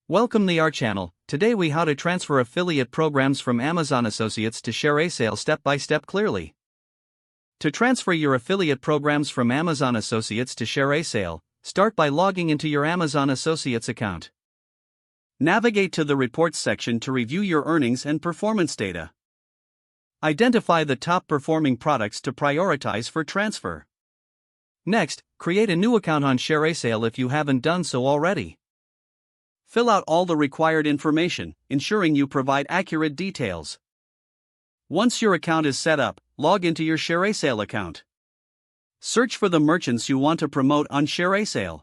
Welcome to our channel. Today we how to transfer affiliate programs from Amazon Associates to ShareASale step by step clearly. To transfer your affiliate programs from Amazon Associates to ShareASale, start by logging into your Amazon Associates account. Navigate to the Reports section to review your earnings and performance data. Identify the top performing products to prioritize for transfer. Next, create a new account on ShareASale if you haven't done so already. Fill out all the required information, ensuring you provide accurate details. Once your account is set up, log into your ShareASale account. Search for the merchants you want to promote on ShareASale.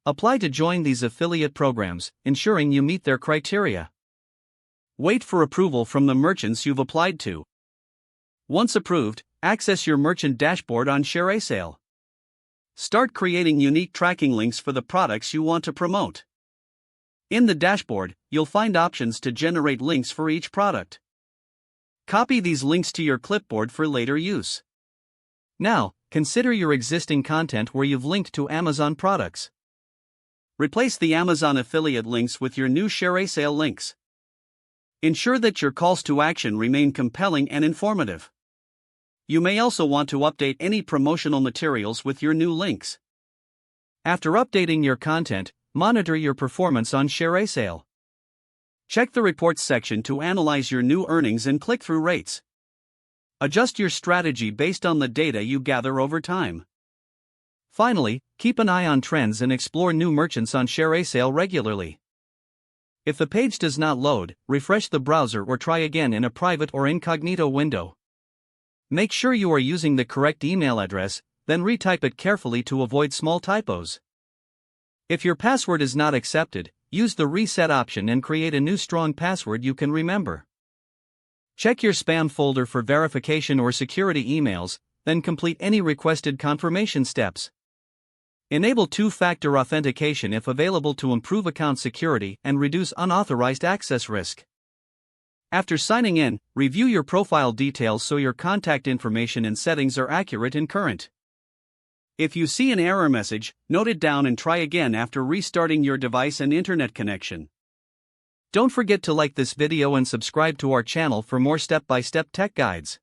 Apply to join these affiliate programs, ensuring you meet their criteria. Wait for approval from the merchants you've applied to. Once approved, access your merchant dashboard on ShareASale. Start creating unique tracking links for the products you want to promote. In the dashboard, you'll find options to generate links for each product. Copy these links to your clipboard for later use. Now, consider your existing content where you've linked to Amazon products. Replace the Amazon affiliate links with your new ShareASale links. Ensure that your calls to action remain compelling and informative. You may also want to update any promotional materials with your new links. After updating your content, monitor your performance on ShareASale. Check the Reports section to analyze your new earnings and click-through rates. Adjust your strategy based on the data you gather over time. Finally, keep an eye on trends and explore new merchants on ShareASale regularly. If the page does not load, refresh the browser or try again in a private or incognito window. Make sure you are using the correct email address, then retype it carefully to avoid small typos. If your password is not accepted, use the reset option and create a new strong password you can remember. Check your spam folder for verification or security emails, then complete any requested confirmation steps. Enable two-factor authentication if available to improve account security and reduce unauthorized access risk. After signing in, review your profile details so your contact information and settings are accurate and current. If you see an error message, note it down and try again after restarting your device and internet connection. Don't forget to like this video and subscribe to our channel for more step-by-step tech guides.